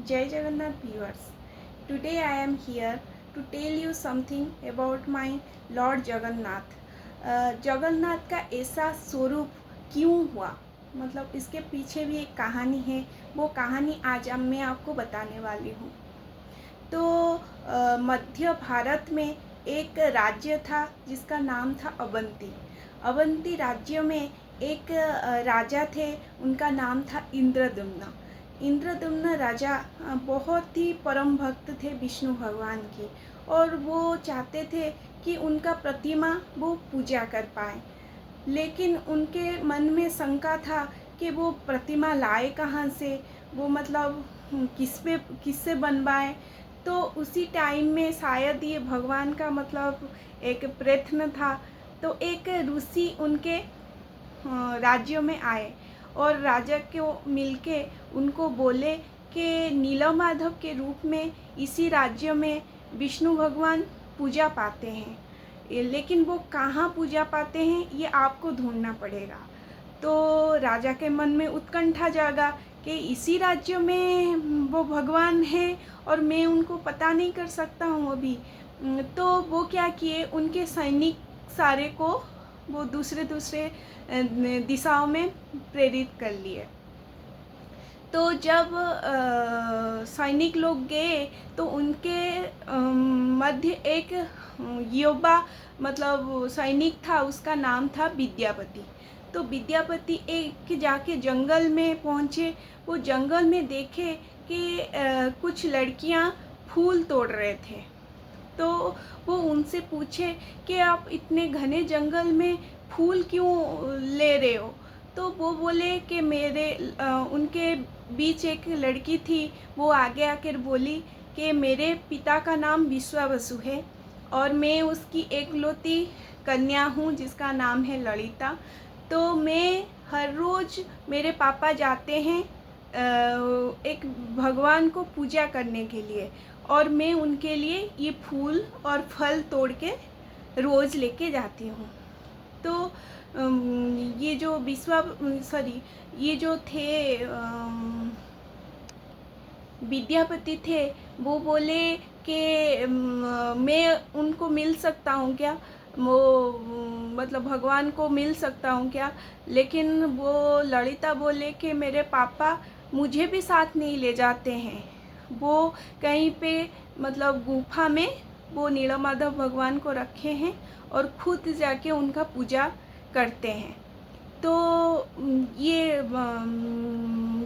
Jai Jagannath viewers. Today I am here to tell you something about my Lord Jagannath. Jagannath का ऐसा स्वरूप क्यों हुआ, मतलब इसके पीछे भी एक कहानी है। वो कहानी आज मैं आपको बताने वाली हूँ। तो मध्य भारत में एक राज्य था जिसका नाम था अवंती। अवंती राज्य में एक राजा थे, उनका नाम था इंद्रदुम्न। इंद्रदुम्न राजा बहुत ही परम भक्त थे विष्णु भगवान की, और वो चाहते थे कि उनका प्रतिमा वो पूजा कर पाए। लेकिन उनके मन में शंका था कि वो प्रतिमा लाए कहाँ से, वो मतलब किससे बनवाए। तो उसी टाइम में शायद ये भगवान का मतलब एक प्रयत्न था। तो एक ऋषि उनके राज्य में आए और राजा को मिलके उनको बोले कि नीलमाधव के रूप में इसी राज्य में विष्णु भगवान पूजा पाते हैं, लेकिन वो कहाँ पूजा पाते हैं ये आपको ढूंढना पड़ेगा। तो राजा के मन में उत्कंठा जागा कि इसी राज्य में वो भगवान है और मैं उनको पता नहीं कर सकता हूँ अभी। तो वो क्या किए, उनके सैनिक सारे को वो दूसरे दिशाओं में प्रेरित कर लिए। तो जब सैनिक लोग गए तो उनके मध्य एक युवा मतलब सैनिक था, उसका नाम था विद्यापति। तो विद्यापति एक जाके जंगल में पहुँचे। वो जंगल में देखे कि कुछ लड़कियां फूल तोड़ रहे थे। तो वो उनसे पूछे कि आप इतने घने जंगल में फूल क्यों ले रहे हो। तो वो बोले कि उनके बीच एक लड़की थी, वो आगे आकर बोली कि मेरे पिता का नाम विश्वावसु है और मैं उसकी एकलौती कन्या हूँ जिसका नाम है ललिता। तो मैं हर रोज़ मेरे पापा जाते हैं एक भगवान को पूजा करने के लिए, और मैं उनके लिए ये फूल और फल तोड़ के रोज़ लेके जाती हूँ। तो ये जो थे विद्यापति थे, वो बोले कि मैं उनको मिल सकता हूँ क्या, वो मतलब भगवान को मिल सकता हूँ क्या। लेकिन वो ललिता बोले कि मेरे पापा मुझे भी साथ नहीं ले जाते हैं, वो कहीं पे मतलब गुफा में वो नीलमाधव भगवान को रखे हैं और खुद जाके उनका पूजा करते हैं। तो ये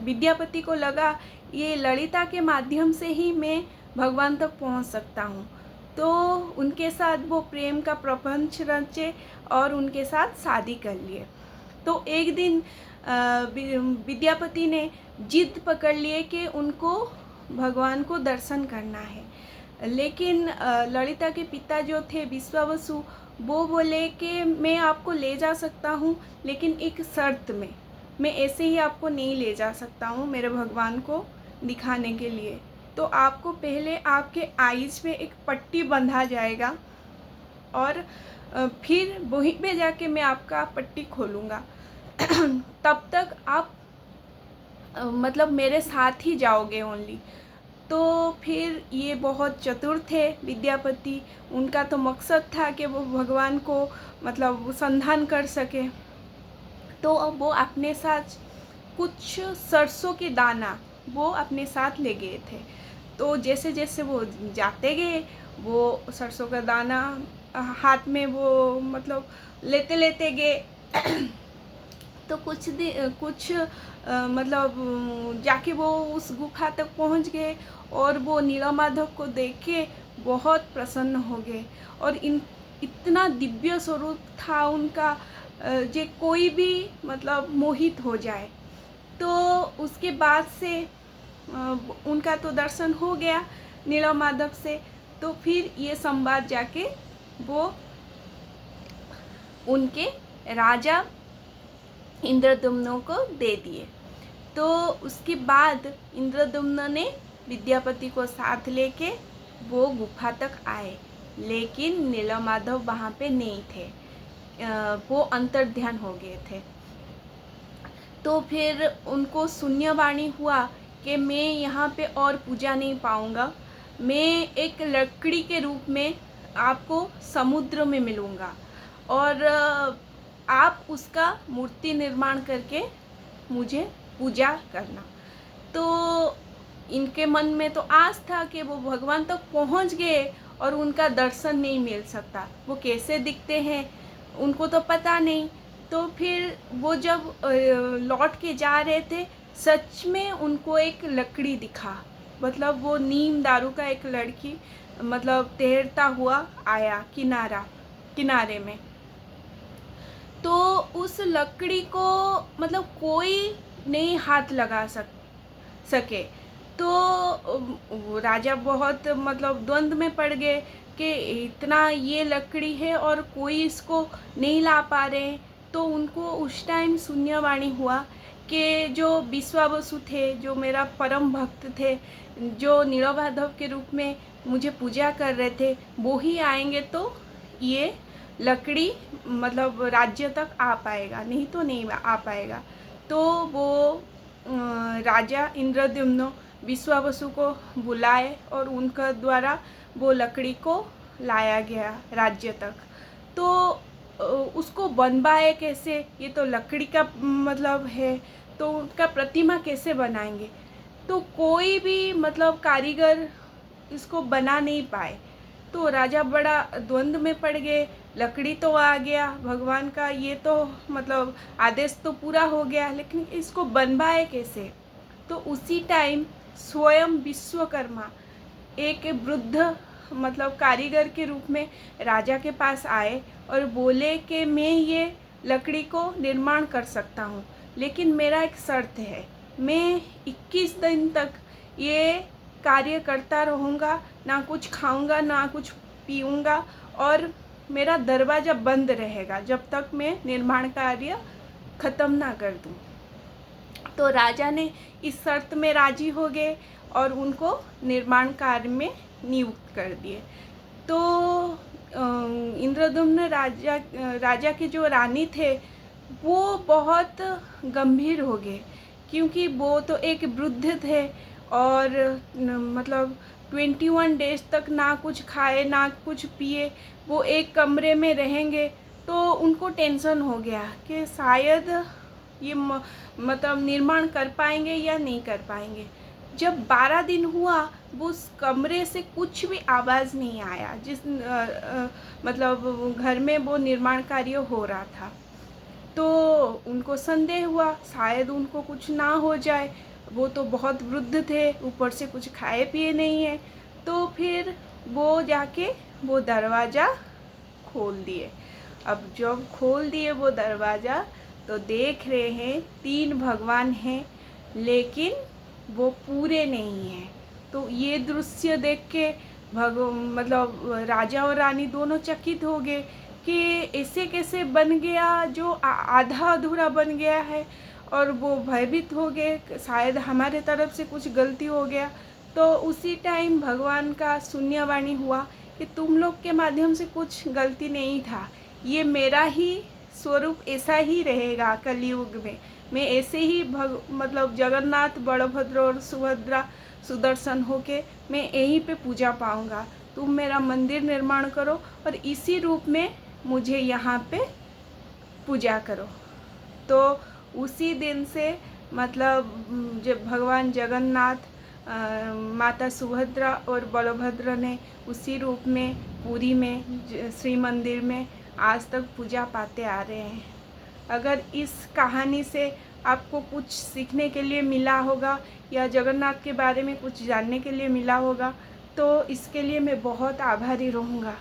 विद्यापति को लगा ये ललिता के माध्यम से ही मैं भगवान तक पहुंच सकता हूं। तो उनके साथ वो प्रेम का प्रपंच रचे और उनके साथ शादी कर लिए। तो एक दिन विद्यापति ने जिद पकड़ लिए कि उनको भगवान को दर्शन करना है। लेकिन ललिता के पिता जो थे विश्वावसु, वो बोले कि मैं आपको ले जा सकता हूँ, लेकिन एक शर्त में, मैं ऐसे ही आपको नहीं ले जा सकता हूँ मेरे भगवान को दिखाने के लिए। तो आपको पहले आपके आईज पे एक पट्टी बंधा जाएगा और फिर वहीं पे जाके मैं आपका पट्टी खोलूँगा। तब तक आप मतलब मेरे साथ ही जाओगे ओनली। तो फिर ये बहुत चतुर थे विद्यापति, उनका तो मकसद था कि वो भगवान को मतलब संधान कर सके। तो अब वो अपने साथ कुछ सरसों के दाना वो अपने साथ ले गए थे। तो जैसे जैसे वो जाते गए, वो सरसों का दाना हाथ में वो मतलब लेते लेते गए। तो कुछ मतलब जाके वो उस गुफा तक पहुंच गए और वो नीलमाधव को देख के बहुत प्रसन्न हो गए। और इतना दिव्य स्वरूप था उनका जे कोई भी मतलब मोहित हो जाए। तो उसके बाद से उनका तो दर्शन हो गया नीलमाधव से। तो फिर ये संवाद जाके वो उनके राजा इंद्रदुम्न को दे दिए। तो उसके बाद इंद्रदुम्न ने विद्यापति को साथ लेके वो गुफा तक आए, लेकिन नीलमाधव वहाँ पे नहीं थे, वो अंतर्ध्यान हो गए थे। तो फिर उनको शून्यवाणी हुआ कि मैं यहाँ पे और पूजा नहीं पाऊँगा, मैं एक लकड़ी के रूप में आपको समुद्र में मिलूँगा और आप उसका मूर्ति निर्माण करके मुझे पूजा करना। तो इनके मन में तो आस था कि वो भगवान तक पहुंच गए और उनका दर्शन नहीं मिल सकता, वो कैसे दिखते हैं उनको तो पता नहीं। तो फिर वो जब लौट के जा रहे थे, सच में उनको एक लकड़ी दिखा, मतलब वो नीम दारू का एक लड़की मतलब तैरता हुआ आया किनारे में। तो उस लकड़ी को मतलब कोई नहीं हाथ लगा सके। तो वो राजा बहुत मतलब द्वंद्व में पड़ गए कि इतना ये लकड़ी है और कोई इसको नहीं ला पा रहे। तो उनको उस टाइम शून्यवाणी हुआ कि जो विश्वावसु थे, जो मेरा परम भक्त थे, जो नीलमाधव के रूप में मुझे पूजा कर रहे थे, वो ही आएंगे तो ये लकड़ी मतलब राज्य तक आ पाएगा, नहीं तो नहीं आ पाएगा। तो वो राजा इंद्रद्युम्न विश्वावसु को बुलाए और उनका द्वारा वो लकड़ी को लाया गया राज्य तक। तो उसको बनवाए कैसे, ये तो लकड़ी का मतलब है, तो उनका प्रतिमा कैसे बनाएंगे। तो कोई भी मतलब कारीगर इसको बना नहीं पाए। तो राजा बड़ा द्वंद्व में पड़ गए। लकड़ी तो आ गया भगवान का, ये तो मतलब आदेश तो पूरा हो गया, लेकिन इसको बनवाए कैसे। तो उसी टाइम स्वयं विश्वकर्मा एक वृद्ध मतलब कारीगर के रूप में राजा के पास आए और बोले कि मैं ये लकड़ी को निर्माण कर सकता हूँ, लेकिन मेरा एक शर्त है, मैं 21 दिन तक ये कार्य करता रहूँगा, ना कुछ खाऊँगा ना कुछ पीऊँगा, और मेरा दरवाज़ा बंद रहेगा जब तक मैं निर्माण कार्य ख़त्म ना कर दूँ। तो राजा ने इस शर्त में राजी हो गए और उनको निर्माण कार्य में नियुक्त कर दिए। तो इंद्रद्युम्न राजा के जो रानी थे वो बहुत गंभीर हो गए, क्योंकि वो तो एक वृद्ध थे और मतलब 21 डेज तक ना कुछ खाए ना कुछ पिए, वो एक कमरे में रहेंगे। तो उनको टेंशन हो गया कि शायद ये मतलब निर्माण कर पाएंगे या नहीं कर पाएंगे। जब 12 दिन हुआ, वो उस कमरे से कुछ भी आवाज़ नहीं आया, मतलब घर में वो निर्माण कार्य हो रहा था। तो उनको संदेह हुआ शायद उनको कुछ ना हो जाए, वो तो बहुत वृद्ध थे, ऊपर से कुछ खाए पिए नहीं है। तो फिर वो जाके वो दरवाज़ा खोल दिए। अब जब खोल दिए वो दरवाज़ा, तो देख रहे हैं 3 भगवान हैं, लेकिन वो पूरे नहीं हैं। तो ये दृश्य देख के मतलब राजा और रानी दोनों चकित हो गए कि ऐसे कैसे बन गया, जो आधा अधूरा बन गया है, और वो भयभीत हो गए, शायद हमारे तरफ से कुछ गलती हो गया। तो उसी टाइम भगवान का शून्यवाणी हुआ कि तुम लोग के माध्यम से कुछ गलती नहीं था, ये मेरा ही स्वरूप ऐसा ही रहेगा कलयुग में। मैं ऐसे ही मतलब जगन्नाथ, बलभद्र और सुभद्रा सुदर्शन होके मैं यहीं पे पूजा पाऊंगा। तुम मेरा मंदिर निर्माण करो और इसी रूप में मुझे यहाँ पे पूजा करो। तो उसी दिन से मतलब जब भगवान जगन्नाथ, माता सुभद्रा और बलभद्र ने उसी रूप में पुरी में श्री मंदिर में आज तक पूजा पाते आ रहे हैं। अगर इस कहानी से आपको कुछ सीखने के लिए मिला होगा या जगन्नाथ के बारे में कुछ जानने के लिए मिला होगा, तो इसके लिए मैं बहुत आभारी रहूँगा।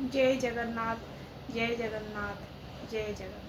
जय जगन्नाथ, जय जगन्नाथ, जय जगन्नाथ।